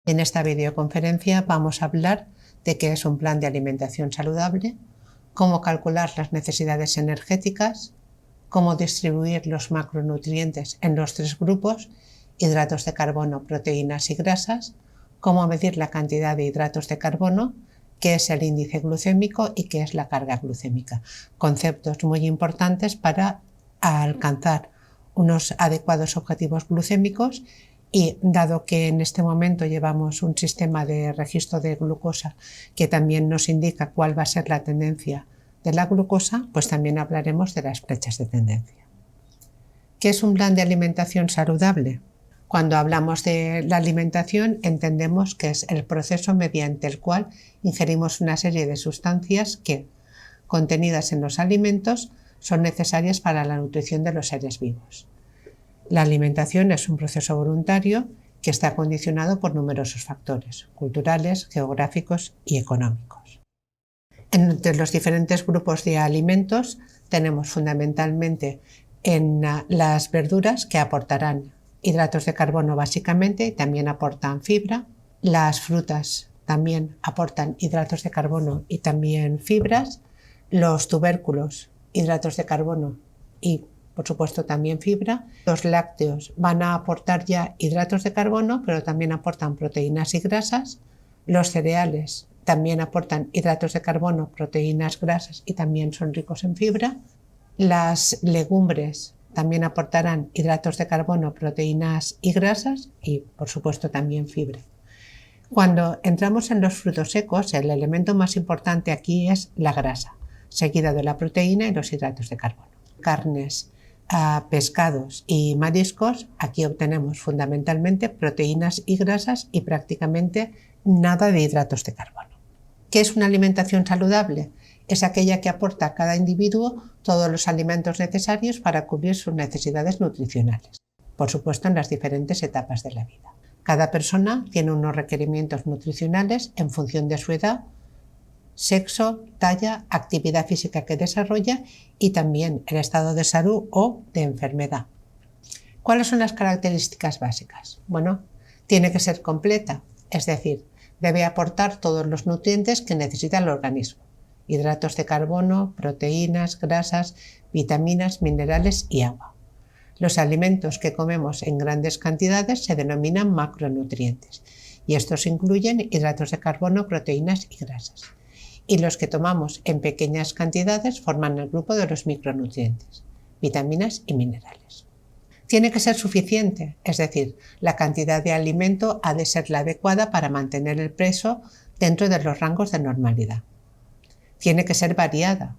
En esta videoconferencia vamos a hablar de qué es un plan de alimentación saludable, cómo calcular las necesidades energéticas, cómo distribuir los macronutrientes en los 3 grupos, hidratos de carbono, proteínas y grasas, cómo medir la cantidad de hidratos de carbono, qué es el índice glucémico y qué es la carga glucémica. Conceptos muy importantes para alcanzar unos adecuados objetivos glucémicos y dado que en este momento llevamos un sistema de registro de glucosa que también nos indica cuál va a ser la tendencia de la glucosa, pues también hablaremos de las flechas de tendencia. ¿Qué es un plan de alimentación saludable? Cuando hablamos de la alimentación entendemos que es el proceso mediante el cual ingerimos una serie de sustancias que, contenidas en los alimentos, son necesarias para la nutrición de los seres vivos. La alimentación es un proceso voluntario que está condicionado por numerosos factores culturales, geográficos y económicos. Entre los diferentes grupos de alimentos tenemos fundamentalmente en las verduras, que aportarán hidratos de carbono básicamente y también aportan fibra. Las frutas también aportan hidratos de carbono y también fibras. Los tubérculos, hidratos de carbono y por supuesto también fibra. Los lácteos van a aportar ya hidratos de carbono, pero también aportan proteínas y grasas. Los cereales también aportan hidratos de carbono, proteínas, grasas y también son ricos en fibra. Las legumbres también aportarán hidratos de carbono, proteínas y grasas y por supuesto también fibra. Cuando entramos en los frutos secos, el elemento más importante aquí es la grasa, seguida de la proteína y los hidratos de carbono. Carnes, pescados y mariscos, aquí obtenemos fundamentalmente proteínas y grasas y prácticamente nada de hidratos de carbono. ¿Qué es una alimentación saludable? Es aquella que aporta a cada individuo todos los alimentos necesarios para cubrir sus necesidades nutricionales, por supuesto en las diferentes etapas de la vida. Cada persona tiene unos requerimientos nutricionales en función de su edad, sexo, talla, actividad física que desarrolla y también el estado de salud o de enfermedad. ¿Cuáles son las características básicas? Bueno, tiene que ser completa, es decir, debe aportar todos los nutrientes que necesita el organismo: hidratos de carbono, proteínas, grasas, vitaminas, minerales y agua. Los alimentos que comemos en grandes cantidades se denominan macronutrientes y estos incluyen hidratos de carbono, proteínas y grasas. Y los que tomamos en pequeñas cantidades forman el grupo de los micronutrientes, vitaminas y minerales. Tiene que ser suficiente, es decir, la cantidad de alimento ha de ser la adecuada para mantener el peso dentro de los rangos de normalidad. Tiene que ser variada,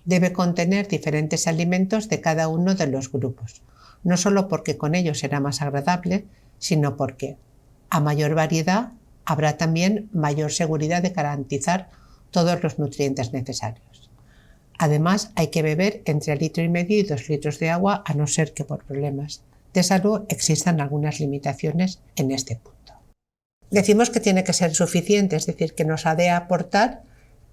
debe contener diferentes alimentos de cada uno de los grupos, no solo porque con ello será más agradable, sino porque a mayor variedad habrá también mayor seguridad de garantizar todos los nutrientes necesarios. Además, hay que beber entre 1,5 litros y 2 litros de agua, a no ser que por problemas de salud existan algunas limitaciones en este punto. Decimos que tiene que ser suficiente, es decir, que nos ha de aportar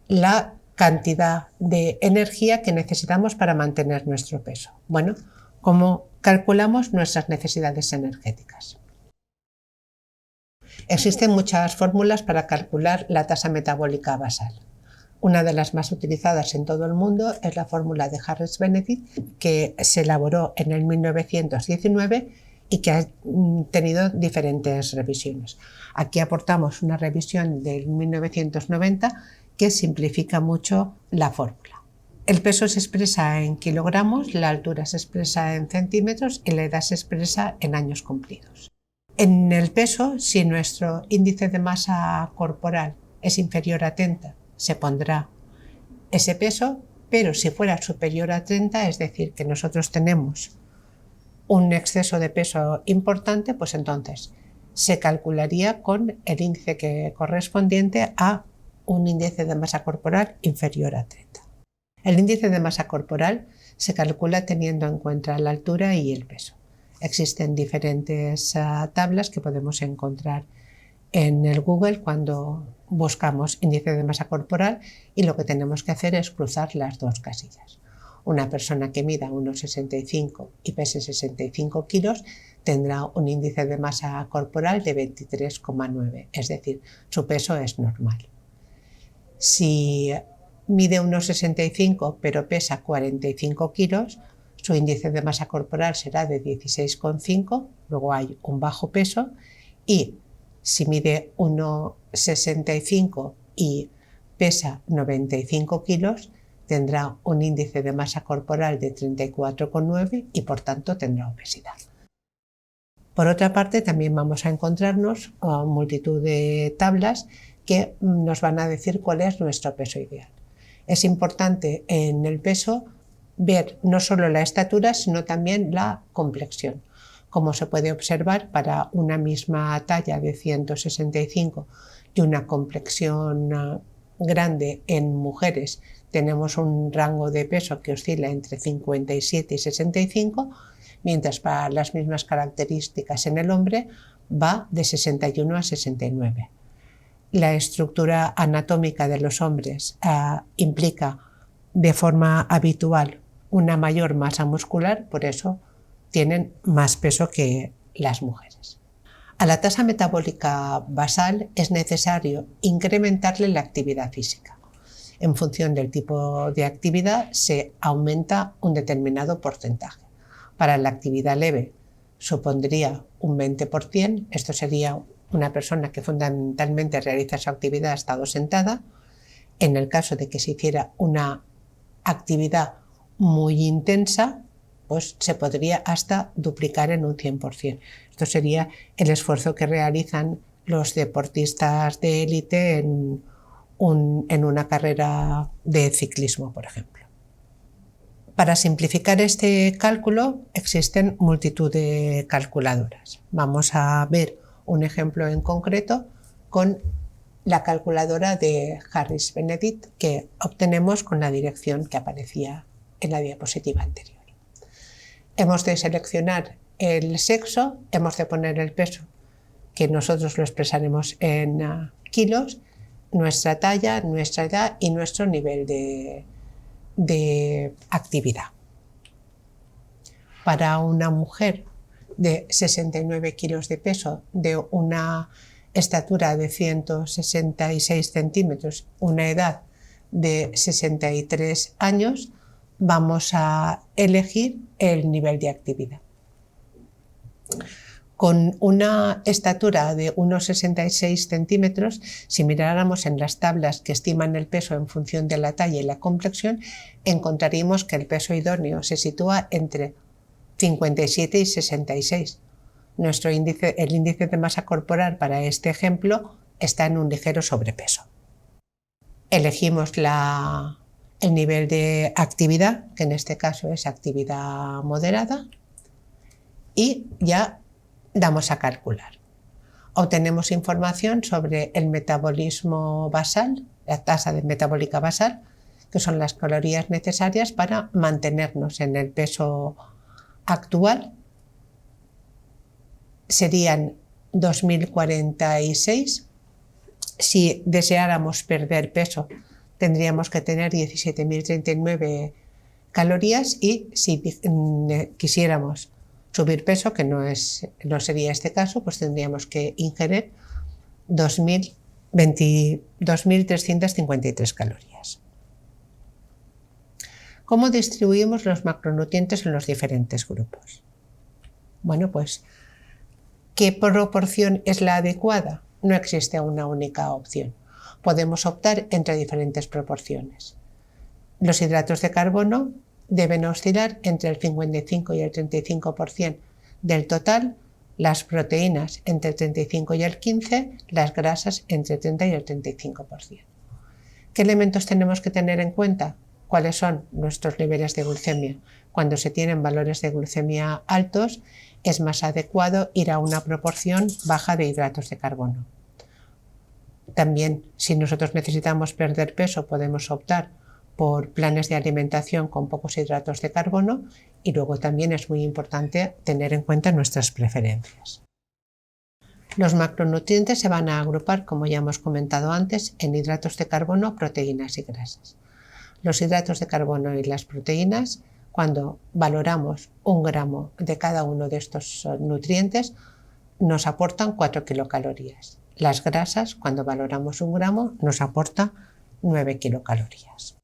la cantidad de energía que necesitamos para mantener nuestro peso. Bueno, ¿cómo calculamos nuestras necesidades energéticas? Existen muchas fórmulas para calcular la tasa metabólica basal. Una de las más utilizadas en todo el mundo es la fórmula de Harris-Benedict, que se elaboró en el 1919 y que ha tenido diferentes revisiones. Aquí aportamos una revisión del 1990 que simplifica mucho la fórmula. El peso se expresa en kilogramos, la altura se expresa en centímetros y la edad se expresa en años cumplidos. En el peso, si nuestro índice de masa corporal es inferior a 30, se pondrá ese peso, pero si fuera superior a 30, es decir, que nosotros tenemos un exceso de peso importante, pues entonces se calcularía con el índice correspondiente a un índice de masa corporal inferior a 30. El índice de masa corporal se calcula teniendo en cuenta la altura y el peso. Existen diferentes tablas que podemos encontrar en el Google cuando buscamos índice de masa corporal y lo que tenemos que hacer es cruzar las dos casillas. Una persona que mida 1,65 y pese 65 kilos tendrá un índice de masa corporal de 23,9, es decir, su peso es normal. Si mide 1,65 pero pesa 45 kilos, su índice de masa corporal será de 16,5, luego hay un bajo peso, y si mide 1,65 y pesa 95 kilos, tendrá un índice de masa corporal de 34,9 y por tanto tendrá obesidad. Por otra parte, también vamos a encontrarnos multitud de tablas que nos van a decir cuál es nuestro peso ideal. Es importante en el peso ver no solo la estatura, sino también la complexión. Como se puede observar, para una misma talla de 165 y una complexión grande en mujeres, tenemos un rango de peso que oscila entre 57 y 65, mientras para las mismas características en el hombre va de 61 a 69. La estructura anatómica de los hombres implica de forma habitual una mayor masa muscular, por eso tienen más peso que las mujeres. A la tasa metabólica basal es necesario incrementarle la actividad física. En función del tipo de actividad se aumenta un determinado porcentaje. Para la actividad leve supondría un 20%, esto sería una persona que fundamentalmente realiza su actividad estado sentada. En el caso de que se hiciera una actividad muy intensa, pues se podría hasta duplicar en un 100%. Esto sería el esfuerzo que realizan los deportistas de élite en una carrera de ciclismo, por ejemplo. Para simplificar este cálculo existen multitud de calculadoras. Vamos a ver un ejemplo en concreto con la calculadora de Harris-Benedict que obtenemos con la dirección que aparecía en la diapositiva anterior. Hemos de seleccionar el sexo, hemos de poner el peso, que nosotros lo expresaremos en kilos, nuestra talla, nuestra edad y nuestro nivel de actividad. Para una mujer de 69 kilos de peso, de una estatura de 166 centímetros, una edad de 63 años, vamos a elegir el nivel de actividad. Con una estatura de unos 66 centímetros, si miráramos en las tablas que estiman el peso en función de la talla y la complexión, encontraríamos que el peso idóneo se sitúa entre 57 y 66. El índice de masa corporal para este ejemplo está en un ligero sobrepeso. Elegimos el nivel de actividad, que en este caso es actividad moderada, y ya damos a calcular. Obtenemos información sobre el metabolismo basal, la tasa metabólica basal, que son las calorías necesarias para mantenernos en el peso actual. Serían 2046. Si deseáramos perder peso, tendríamos que tener 17.039 calorías y si quisiéramos subir peso, que no sería este caso, pues tendríamos que ingerir 2.353 calorías. ¿Cómo distribuimos los macronutrientes en los diferentes grupos? Bueno, pues, ¿qué proporción es la adecuada? No existe una única opción. Podemos optar entre diferentes proporciones. Los hidratos de carbono deben oscilar entre el 55 y el 35% del total, las proteínas entre el 35 y el 15%, las grasas entre el 30 y el 35%. ¿Qué elementos tenemos que tener en cuenta? ¿Cuáles son nuestros niveles de glucemia? Cuando se tienen valores de glucemia altos, es más adecuado ir a una proporción baja de hidratos de carbono. También, si nosotros necesitamos perder peso, podemos optar por planes de alimentación con pocos hidratos de carbono y luego también es muy importante tener en cuenta nuestras preferencias. Los macronutrientes se van a agrupar, como ya hemos comentado antes, en hidratos de carbono, proteínas y grasas. Los hidratos de carbono y las proteínas cuando valoramos 1 gramo de cada uno de estos nutrientes, nos aportan 4 kilocalorías. Las grasas, cuando valoramos 1 gramo, nos aporta 9 kilocalorías.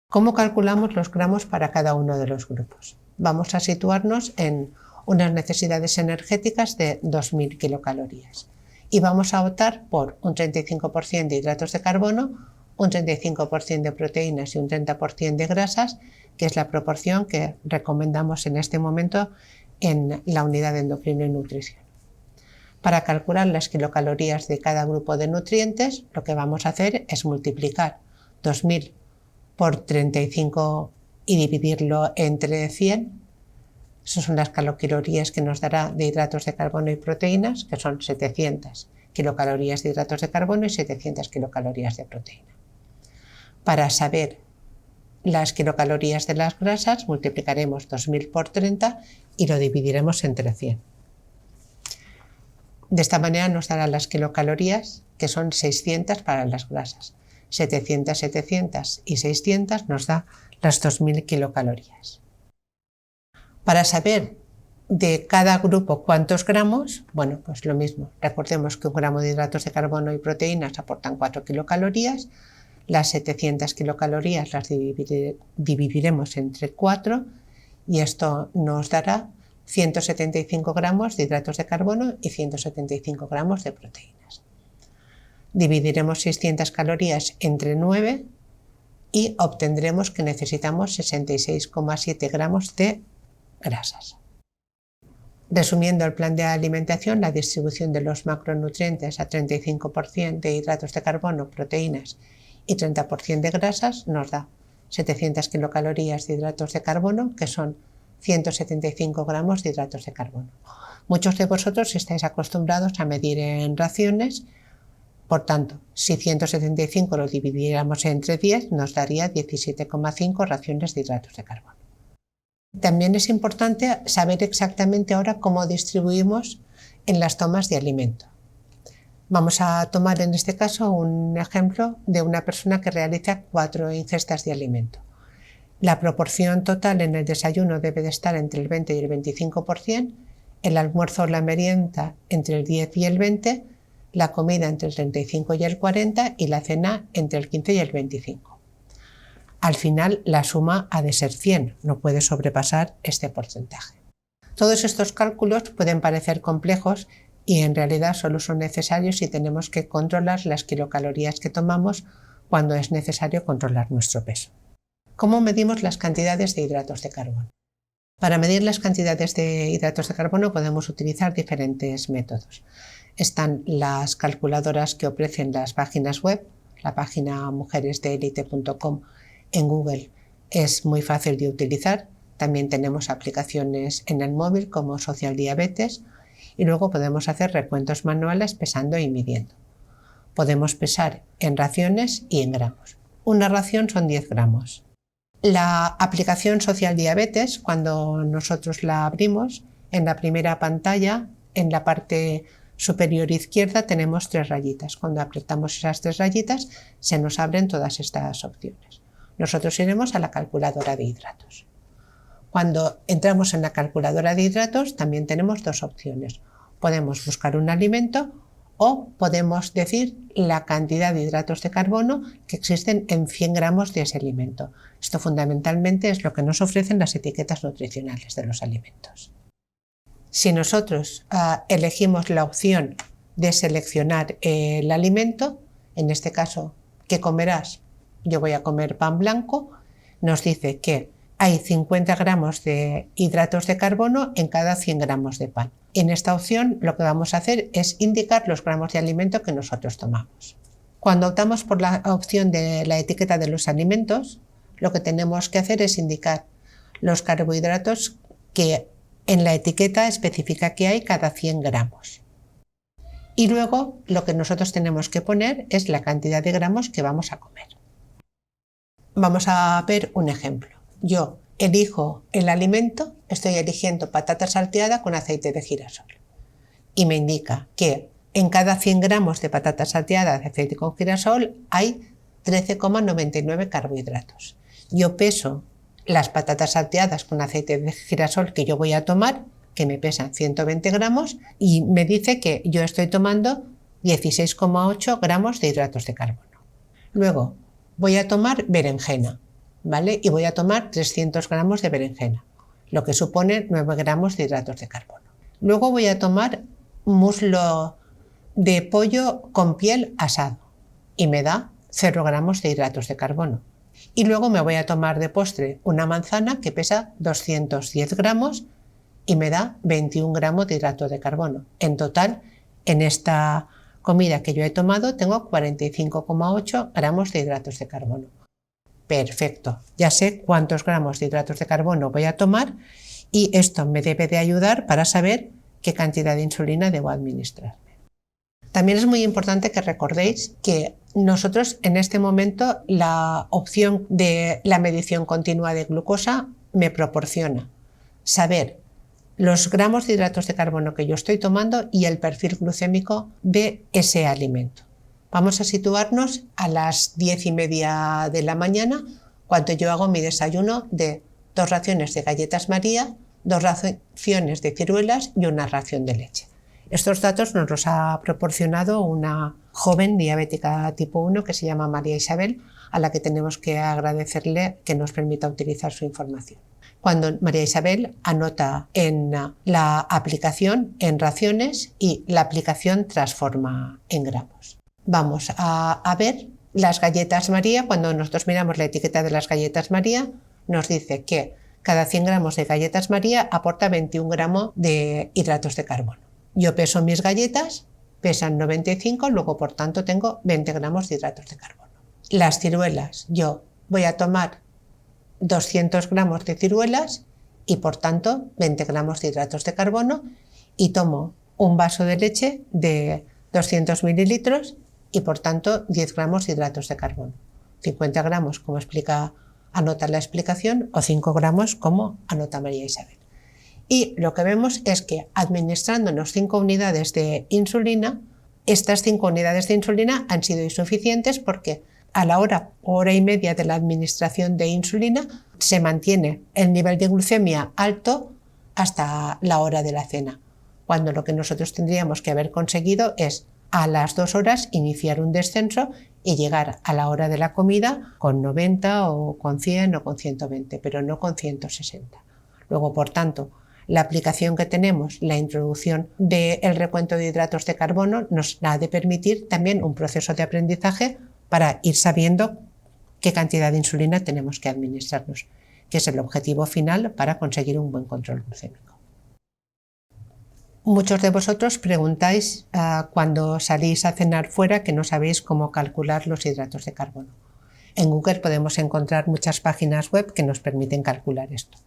¿Cómo calculamos los gramos para cada uno de los grupos? Vamos a situarnos en unas necesidades energéticas de 2.000 kilocalorías y vamos a optar por un 35% de hidratos de carbono, un 35% de proteínas y un 30% de grasas, que es la proporción que recomendamos en este momento en la unidad de endocrino y nutrición. Para calcular las kilocalorías de cada grupo de nutrientes, lo que vamos a hacer es multiplicar 2.000 por 35 y dividirlo entre 100. Esas son las kilocalorías que nos dará de hidratos de carbono y proteínas, que son 700 kilocalorías de hidratos de carbono y 700 kilocalorías de proteína. Para saber las kilocalorías de las grasas, multiplicaremos 2.000 por 30 y lo dividiremos entre 100. De esta manera nos dará las kilocalorías, que son 600 para las grasas. 700, 700 y 600 nos da las 2.000 kilocalorías. Para saber de cada grupo cuántos gramos, bueno, pues lo mismo. Recordemos que 1 gramo de hidratos de carbono y proteínas aportan 4 kilocalorías. Las 700 kilocalorías las dividiremos entre 4 y esto nos dará 175 gramos de hidratos de carbono y 175 gramos de proteínas. Dividiremos 600 calorías entre 9 y obtendremos que necesitamos 66,7 gramos de grasas. Resumiendo el plan de alimentación, la distribución de los macronutrientes a 35% de hidratos de carbono, proteínas y 30% de grasas nos da 700 kilocalorías de hidratos de carbono, que son 175 gramos de hidratos de carbono. Muchos de vosotros estáis acostumbrados a medir en raciones, por tanto, si 175 lo dividiéramos entre 10, nos daría 17,5 raciones de hidratos de carbono. También es importante saber exactamente ahora cómo distribuimos en las tomas de alimento. Vamos a tomar en este caso un ejemplo de una persona que realiza 4 ingestas de alimento. La proporción total en el desayuno debe de estar entre el 20 y el 25%, el almuerzo o la merienda entre el 10 y el 20%, la comida entre el 35 y el 40% y la cena entre el 15 y el 25%. Al final la suma ha de ser 100, no puede sobrepasar este porcentaje. Todos estos cálculos pueden parecer complejos y en realidad solo son necesarios si tenemos que controlar las kilocalorías que tomamos cuando es necesario controlar nuestro peso. ¿Cómo medimos las cantidades de hidratos de carbono? Para medir las cantidades de hidratos de carbono podemos utilizar diferentes métodos. Están las calculadoras que ofrecen las páginas web. La página mujeresdeelite.com en Google es muy fácil de utilizar. También tenemos aplicaciones en el móvil como Social Diabetes y luego podemos hacer recuentos manuales pesando y midiendo. Podemos pesar en raciones y en gramos. Una ración son 10 gramos. La aplicación Social Diabetes, cuando nosotros la abrimos, en la primera pantalla, en la parte superior izquierda, tenemos 3 rayitas. Cuando apretamos esas 3 rayitas, se nos abren todas estas opciones. Nosotros iremos a la calculadora de hidratos. Cuando entramos en la calculadora de hidratos, también tenemos 2 opciones. Podemos buscar un alimento o podemos decir la cantidad de hidratos de carbono que existen en 100 gramos de ese alimento. Esto fundamentalmente es lo que nos ofrecen las etiquetas nutricionales de los alimentos. Si nosotros elegimos la opción de seleccionar el alimento, en este caso, ¿qué comerás? Yo voy a comer pan blanco, nos dice que hay 50 gramos de hidratos de carbono en cada 100 gramos de pan. En esta opción lo que vamos a hacer es indicar los gramos de alimento que nosotros tomamos. Cuando optamos por la opción de la etiqueta de los alimentos, lo que tenemos que hacer es indicar los carbohidratos que en la etiqueta especifica que hay cada 100 gramos. Y luego lo que nosotros tenemos que poner es la cantidad de gramos que vamos a comer. Vamos a ver un ejemplo. Yo elijo el alimento, estoy eligiendo patata salteada con aceite de girasol y me indica que en cada 100 gramos de patata salteada de aceite con girasol hay 13,99 carbohidratos. Yo peso las patatas salteadas con aceite de girasol que yo voy a tomar, que me pesan 120 gramos, y me dice que yo estoy tomando 16,8 gramos de hidratos de carbono. Luego voy a tomar berenjena, ¿vale? Y voy a tomar 300 gramos de berenjena, lo que supone 9 gramos de hidratos de carbono. Luego voy a tomar muslo de pollo con piel asado y me da 0 gramos de hidratos de carbono. Y luego me voy a tomar de postre una manzana que pesa 210 gramos y me da 21 gramos de hidrato de carbono. En total, en esta comida que yo he tomado, tengo 45,8 gramos de hidratos de carbono. Perfecto, ya sé cuántos gramos de hidratos de carbono voy a tomar y esto me debe de ayudar para saber qué cantidad de insulina debo administrarme. También es muy importante que recordéis que nosotros en este momento la opción de la medición continua de glucosa me proporciona saber los gramos de hidratos de carbono que yo estoy tomando y el perfil glucémico de ese alimento. Vamos a situarnos a las 10:30 de la mañana, cuando yo hago mi desayuno de 2 raciones de galletas María, 2 raciones de ciruelas y una ración de leche. Estos datos nos los ha proporcionado una joven diabética tipo 1 que se llama María Isabel, a la que tenemos que agradecerle que nos permita utilizar su información. Cuando María Isabel anota en la aplicación en raciones y la aplicación transforma en gramos. Vamos a ver las galletas María. Cuando nosotros miramos la etiqueta de las galletas María, nos dice que cada 100 gramos de galletas María aporta 21 gramos de hidratos de carbono. Yo peso mis galletas, pesan 95, luego por tanto tengo 20 gramos de hidratos de carbono. Las ciruelas, yo voy a tomar 200 gramos de ciruelas y por tanto 20 gramos de hidratos de carbono y tomo un vaso de leche de 200 mililitros y por tanto 10 gramos de hidratos de carbono. 50 gramos como anota la explicación o 5 gramos como anota María Isabel. Y lo que vemos es que administrándonos 5 unidades de insulina, estas 5 unidades de insulina han sido insuficientes porque a la hora y media de la administración de insulina se mantiene el nivel de glucemia alto hasta la hora de la cena, cuando lo que nosotros tendríamos que haber conseguido es a las 2 horas iniciar un descenso y llegar a la hora de la comida con 90 o con 100 o con 120, pero no con 160. Luego, por tanto, la aplicación que tenemos, la introducción del recuento de hidratos de carbono, nos ha de permitir también un proceso de aprendizaje para ir sabiendo qué cantidad de insulina tenemos que administrarnos, que es el objetivo final para conseguir un buen control glucémico. Muchos de vosotros preguntáis cuando salís a cenar fuera que no sabéis cómo calcular los hidratos de carbono. En Google podemos encontrar muchas páginas web que nos permiten calcular esto.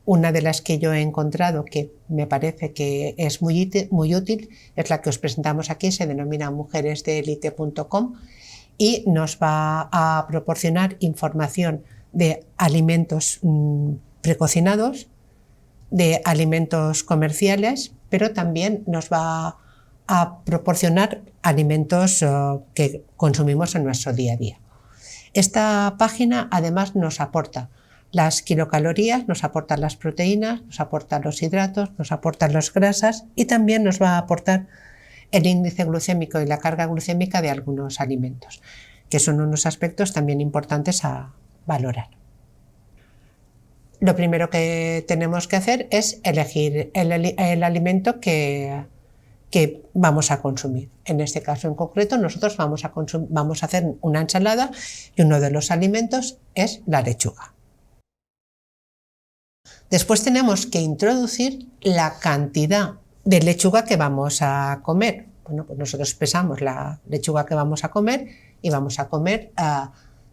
Una de las que yo he encontrado que me parece que es muy útil es la que os presentamos aquí, se denomina mujeresdeelite.com y nos va a proporcionar información de alimentos precocinados, de alimentos comerciales, pero también nos va a proporcionar alimentos que consumimos en nuestro día a día. Esta página además nos aporta las kilocalorías, nos aporta las proteínas, nos aporta los hidratos, nos aporta las grasas y también nos va a aportar el índice glucémico y la carga glucémica de algunos alimentos, que son unos aspectos también importantes a valorar. Lo primero que tenemos que hacer es elegir el alimento que vamos a consumir. En este caso en concreto nosotros vamos a hacer una ensalada y uno de los alimentos es la lechuga. Después tenemos que introducir la cantidad de lechuga que vamos a comer. Bueno, pues nosotros pesamos la lechuga que vamos a comer y vamos a comer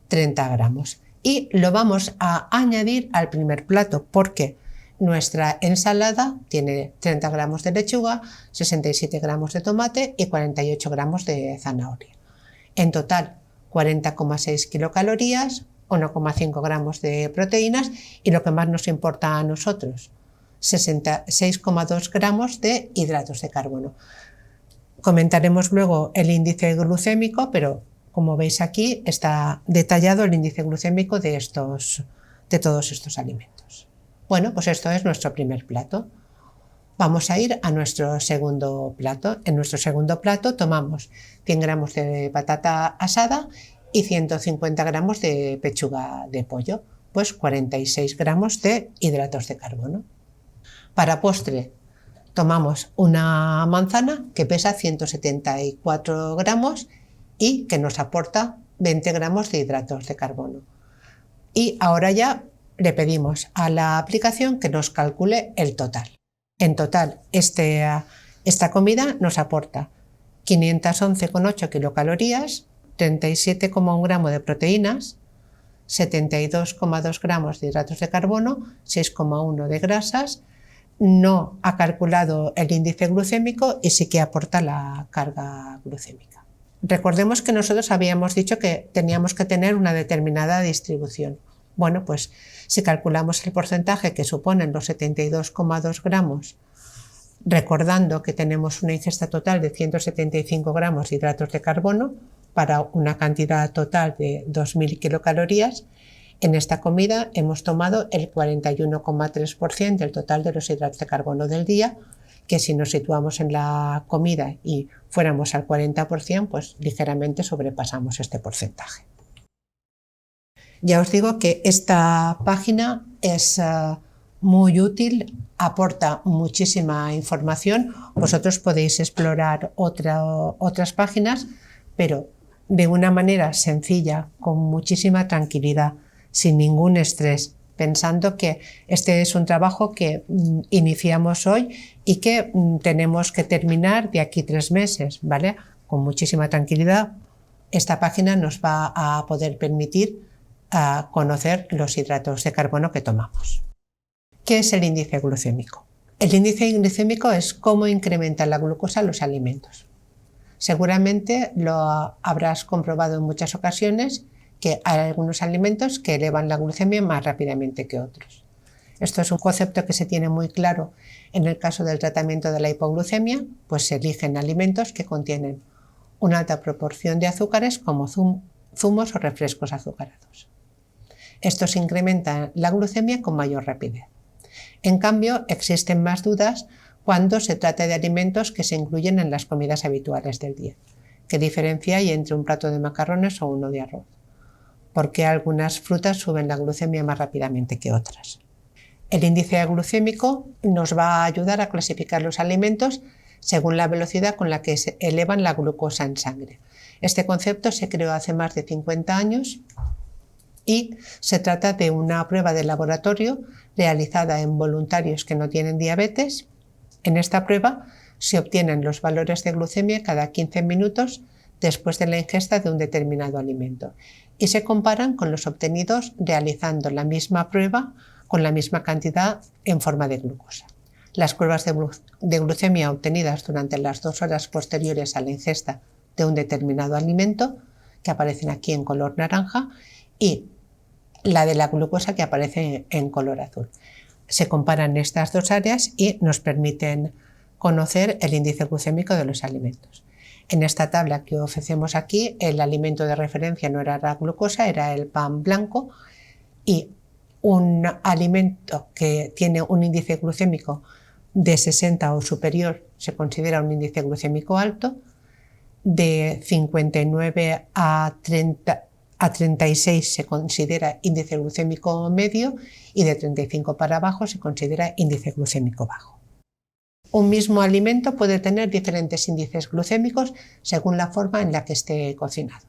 30 gramos. Y lo vamos a añadir al primer plato porque nuestra ensalada tiene 30 gramos de lechuga, 67 gramos de tomate y 48 gramos de zanahoria. En total, 40,6 kilocalorías, 1,5 gramos de proteínas y lo que más nos importa a nosotros, 66,2 gramos de hidratos de carbono. Comentaremos luego el índice glucémico, pero como veis aquí está detallado el índice glucémico de estos de todos estos alimentos. Bueno, pues esto es nuestro primer plato. Vamos a ir a nuestro segundo plato. En nuestro segundo plato tomamos 100 gramos de patata asada y 150 gramos de pechuga de pollo, pues 46 gramos de hidratos de carbono. Para postre tomamos una manzana que pesa 174 gramos y que nos aporta 20 gramos de hidratos de carbono. Y ahora ya le pedimos a la aplicación que nos calcule el total. En total, esta comida nos aporta 511,8 kilocalorías, 37,1 gramos de proteínas, 72,2 gramos de hidratos de carbono, 6,1 de grasas. No ha calculado el índice glucémico y sí que aporta la carga glucémica. Recordemos que nosotros habíamos dicho que teníamos que tener una determinada distribución. Bueno, pues si calculamos el porcentaje que suponen los 72,2 gramos, recordando que tenemos una ingesta total de 175 gramos de hidratos de carbono para una cantidad total de 2.000 kilocalorías, en esta comida hemos tomado el 41,3% del total de los hidratos de carbono del día, que si nos situamos en la comida y fuéramos al 40%, pues ligeramente sobrepasamos este porcentaje. Ya os digo que esta página es muy útil, aporta muchísima información. Vosotros podéis explorar otras páginas, pero de una manera sencilla, con muchísima tranquilidad, sin ningún estrés, pensando que este es un trabajo que iniciamos hoy y que tenemos que terminar de aquí 3 meses, ¿vale? Con muchísima tranquilidad, esta página nos va a poder permitir conocer los hidratos de carbono que tomamos. ¿Qué es el índice glucémico? El índice glucémico es cómo incrementa la glucosa los alimentos. Seguramente lo habrás comprobado en muchas ocasiones que hay algunos alimentos que elevan la glucemia más rápidamente que otros. Esto es un concepto que se tiene muy claro en el caso del tratamiento de la hipoglucemia, pues se eligen alimentos que contienen una alta proporción de azúcares como zumos o refrescos azucarados. Estos incrementan la glucemia con mayor rapidez. En cambio, existen más dudas cuando se trata de alimentos que se incluyen en las comidas habituales del día. ¿Qué diferencia hay entre un plato de macarrones o uno de arroz? ¿Por qué algunas frutas suben la glucemia más rápidamente que otras? El índice glucémico nos va a ayudar a clasificar los alimentos según la velocidad con la que se elevan la glucosa en sangre. Este concepto se creó hace más de 50 años y se trata de una prueba de laboratorio realizada en voluntarios que no tienen diabetes. En esta prueba se obtienen los valores de glucemia cada 15 minutos después de la ingesta de un determinado alimento y se comparan con los obtenidos realizando la misma prueba con la misma cantidad en forma de glucosa. Las pruebas de glucemia obtenidas durante las 2 horas posteriores a la ingesta de un determinado alimento, que aparecen aquí en color naranja, y la de la glucosa, que aparece en color azul. Se comparan estas 2 áreas y nos permiten conocer el índice glucémico de los alimentos. En esta tabla que ofrecemos aquí, el alimento de referencia no era la glucosa, era el pan blanco, y un alimento que tiene un índice glucémico de 60 o superior se considera un índice glucémico alto, de 59 a 36 se considera índice glucémico medio y de 35 para abajo se considera índice glucémico bajo. Un mismo alimento puede tener diferentes índices glucémicos según la forma en la que esté cocinado.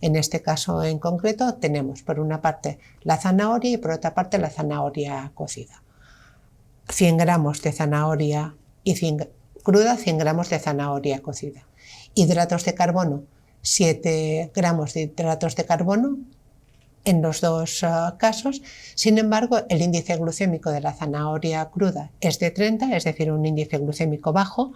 En este caso en concreto tenemos por una parte la zanahoria y por otra parte la zanahoria cocida. 100 gramos de zanahoria cruda, 100 gramos de zanahoria cocida. Hidratos de carbono, 7 gramos de hidratos de carbono en los dos casos. Sin embargo, el índice glucémico de la zanahoria cruda es de 30, es decir, un índice glucémico bajo,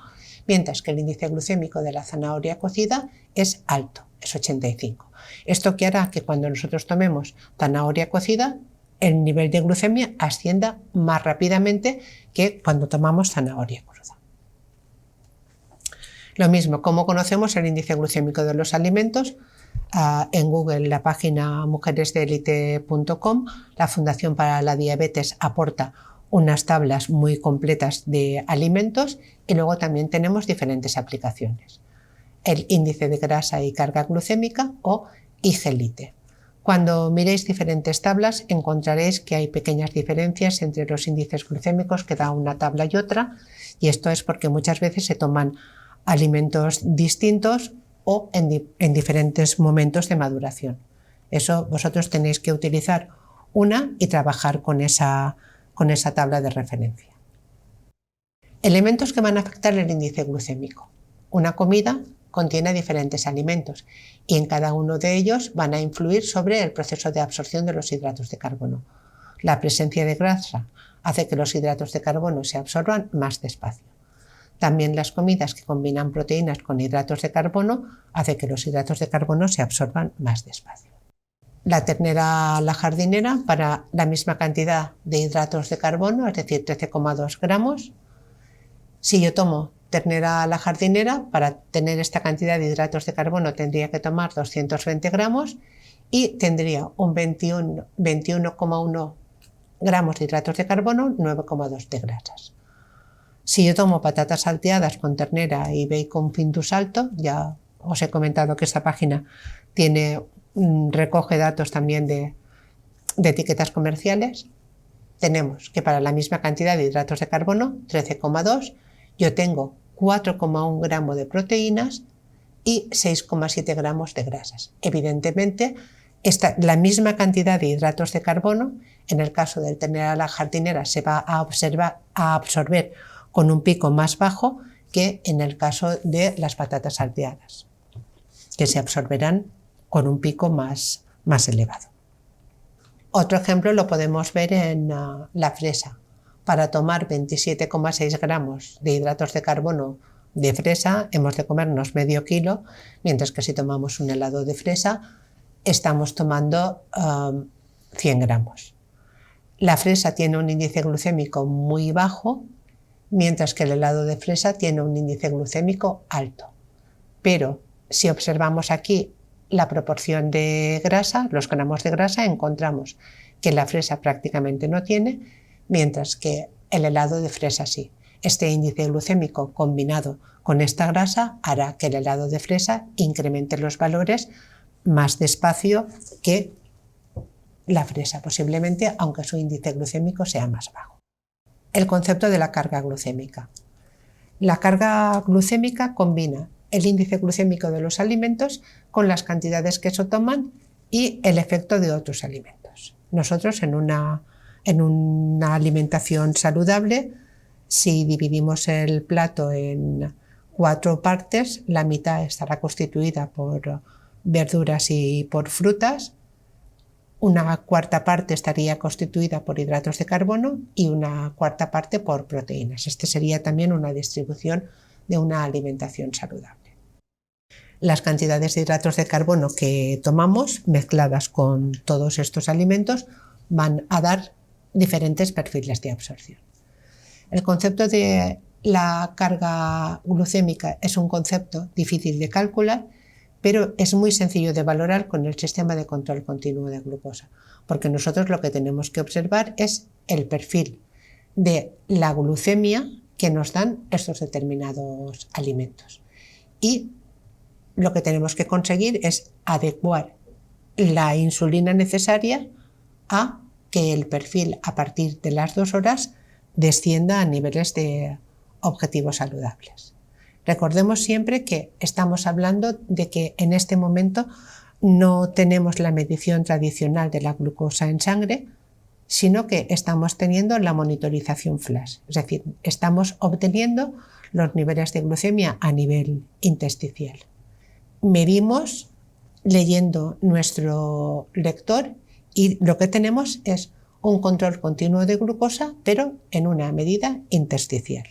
mientras que el índice glucémico de la zanahoria cocida es alto, es 85. Esto que hará que cuando nosotros tomemos zanahoria cocida, el nivel de glucemia ascienda más rápidamente que cuando tomamos zanahoria cruda. Lo mismo, ¿cómo conocemos el índice glucémico de los alimentos? en Google la página mujeresdeelite.com, la Fundación para la Diabetes aporta unas tablas muy completas de alimentos y luego también tenemos diferentes aplicaciones. El índice de grasa y carga glucémica o IG-Lite. Cuando miréis diferentes tablas encontraréis que hay pequeñas diferencias entre los índices glucémicos que da una tabla y otra, y esto es porque muchas veces se toman alimentos distintos o en diferentes momentos de maduración. Eso vosotros tenéis que utilizar una y trabajar con esa tabla de referencia. Elementos que van a afectar el índice glucémico. Una comida contiene diferentes alimentos y en cada uno de ellos van a influir sobre el proceso de absorción de los hidratos de carbono. La presencia de grasa hace que los hidratos de carbono se absorban más despacio. También las comidas que combinan proteínas con hidratos de carbono hace que los hidratos de carbono se absorban más despacio. La ternera a la jardinera, para la misma cantidad de hidratos de carbono, es decir, 13,2 gramos. Si yo tomo ternera a la jardinera, para tener esta cantidad de hidratos de carbono tendría que tomar 220 gramos y tendría un 21,1 gramos de hidratos de carbono, 9,2 de grasas. Si yo tomo patatas salteadas con ternera y bacon Findus alto, ya os he comentado que esta página recoge datos también de etiquetas comerciales, tenemos que para la misma cantidad de hidratos de carbono, 13,2, yo tengo 4,1 gramos de proteínas y 6,7 gramos de grasas. Evidentemente, la misma cantidad de hidratos de carbono, en el caso del ternera a la jardinera, se va a absorber con un pico más bajo que en el caso de las patatas salteadas, que se absorberán con un pico más elevado. Otro ejemplo lo podemos ver en la fresa. Para tomar 27,6 gramos de hidratos de carbono de fresa hemos de comernos medio kilo, mientras que si tomamos un helado de fresa estamos tomando 100 gramos. La fresa tiene un índice glucémico muy bajo, mientras que el helado de fresa tiene un índice glucémico alto. Pero si observamos aquí la proporción de grasa, los gramos de grasa, encontramos que la fresa prácticamente no tiene, mientras que el helado de fresa sí. Este índice glucémico combinado con esta grasa hará que el helado de fresa incremente los valores más despacio que la fresa, posiblemente, aunque su índice glucémico sea más bajo. El concepto de la carga glucémica. La carga glucémica combina el índice glucémico de los alimentos con las cantidades que se toman y el efecto de otros alimentos. Nosotros en una alimentación saludable, si dividimos el plato en 4 partes, la mitad estará constituida por verduras y por frutas, una cuarta parte estaría constituida por hidratos de carbono y una cuarta parte por proteínas. Este sería también una distribución de una alimentación saludable. Las cantidades de hidratos de carbono que tomamos, mezcladas con todos estos alimentos, van a dar diferentes perfiles de absorción. El concepto de la carga glucémica es un concepto difícil de calcular, pero es muy sencillo de valorar con el sistema de control continuo de glucosa, porque nosotros lo que tenemos que observar es el perfil de la glucemia que nos dan estos determinados alimentos. Y lo que tenemos que conseguir es adecuar la insulina necesaria a que el perfil a partir de las 2 horas descienda a niveles de objetivos saludables. Recordemos siempre que estamos hablando de que en este momento no tenemos la medición tradicional de la glucosa en sangre, sino que estamos teniendo la monitorización flash, es decir, estamos obteniendo los niveles de glucemia a nivel intersticial. Medimos leyendo nuestro lector y lo que tenemos es un control continuo de glucosa, pero en una medida intersticial.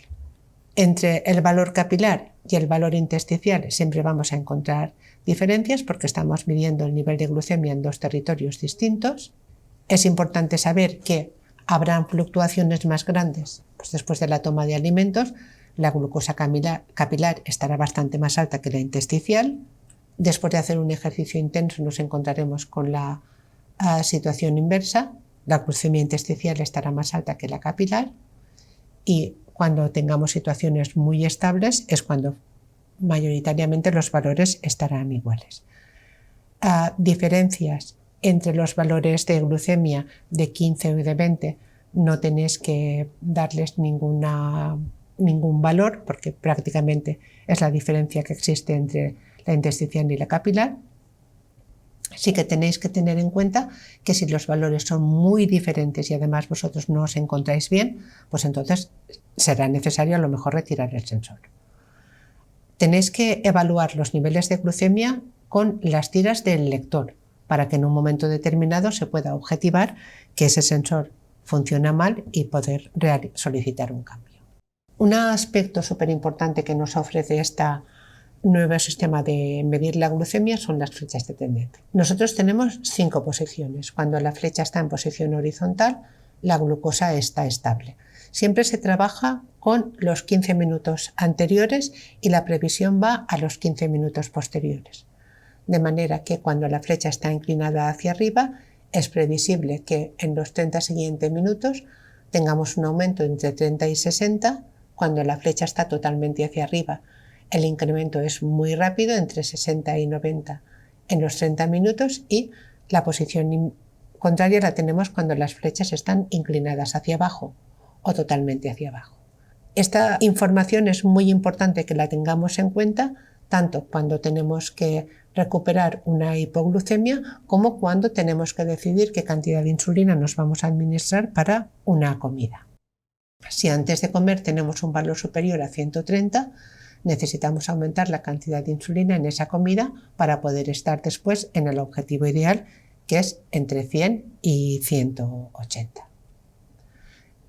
Entre el valor capilar y el valor intersticial siempre vamos a encontrar diferencias porque estamos midiendo el nivel de glucemia en 2 territorios distintos. Es importante saber que habrán fluctuaciones más grandes pues después de la toma de alimentos. La glucosa capilar estará bastante más alta que la intersticial. Después de hacer un ejercicio intenso nos encontraremos con la situación inversa, la glucemia intersticial estará más alta que la capilar y cuando tengamos situaciones muy estables es cuando mayoritariamente los valores estarán iguales. Diferencias entre los valores de glucemia de 15 y de 20 no tenéis que darles ningún valor porque prácticamente es la diferencia que existe entre la intersticial y la capilar. Sí que tenéis que tener en cuenta que si los valores son muy diferentes y además vosotros no os encontráis bien, pues entonces será necesario a lo mejor retirar el sensor. Tenéis que evaluar los niveles de glucemia con las tiras del lector para que en un momento determinado se pueda objetivar que ese sensor funciona mal y poder solicitar un cambio. Un aspecto súper importante que nos ofrece este nuevo sistema de medir la glucemia son las flechas de tendencia. Nosotros tenemos 5 posiciones. Cuando la flecha está en posición horizontal, la glucosa está estable. Siempre se trabaja con los 15 minutos anteriores y la previsión va a los 15 minutos posteriores. De manera que cuando la flecha está inclinada hacia arriba, es previsible que en los 30 siguientes minutos tengamos un aumento entre 30 y 60. Cuando la flecha está totalmente hacia arriba, el incremento es muy rápido, entre 60 y 90 en los 30 minutos y la posición contraria la tenemos cuando las flechas están inclinadas hacia abajo o totalmente hacia abajo. Esta información es muy importante que la tengamos en cuenta tanto cuando tenemos que recuperar una hipoglucemia como cuando tenemos que decidir qué cantidad de insulina nos vamos a administrar para una comida. Si antes de comer tenemos un valor superior a 130, necesitamos aumentar la cantidad de insulina en esa comida para poder estar después en el objetivo ideal, que es entre 100 y 180.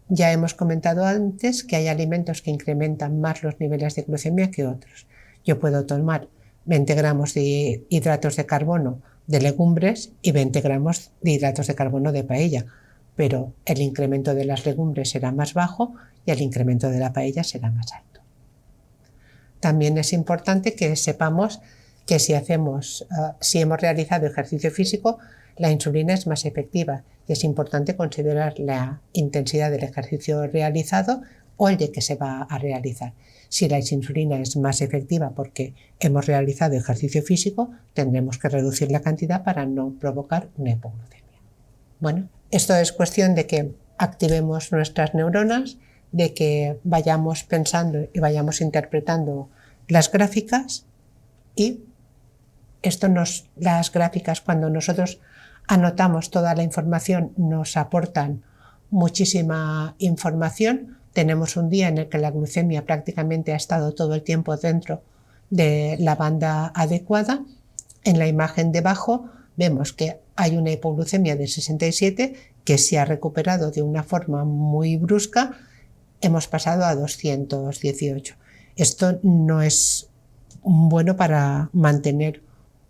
Ya hemos comentado antes que hay alimentos que incrementan más los niveles de glucemia que otros. Yo puedo tomar 20 gramos de hidratos de carbono de legumbres y 20 gramos de hidratos de carbono de paella, pero el incremento de las legumbres será más bajo y el incremento de la paella será más alto. También es importante que sepamos que si hemos realizado ejercicio físico, la insulina es más efectiva y es importante considerar la intensidad del ejercicio realizado o el de que se va a realizar. Si la insulina es más efectiva porque hemos realizado ejercicio físico, tendremos que reducir la cantidad para no provocar una hipoglucemia. Bueno, esto es cuestión de que activemos nuestras neuronas, de que vayamos pensando y vayamos interpretando las gráficas y las gráficas cuando nosotros anotamos toda la información nos aportan muchísima información. Tenemos un día en el que la glucemia prácticamente ha estado todo el tiempo dentro de la banda adecuada. En la imagen debajo vemos que hay una hipoglucemia de 67 que se ha recuperado de una forma muy brusca. Hemos pasado a 218. Esto no es bueno para mantener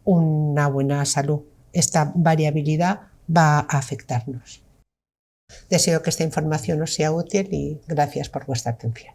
una buena salud. Esta variabilidad va a afectarnos. Deseo que esta información os sea útil y gracias por vuestra atención.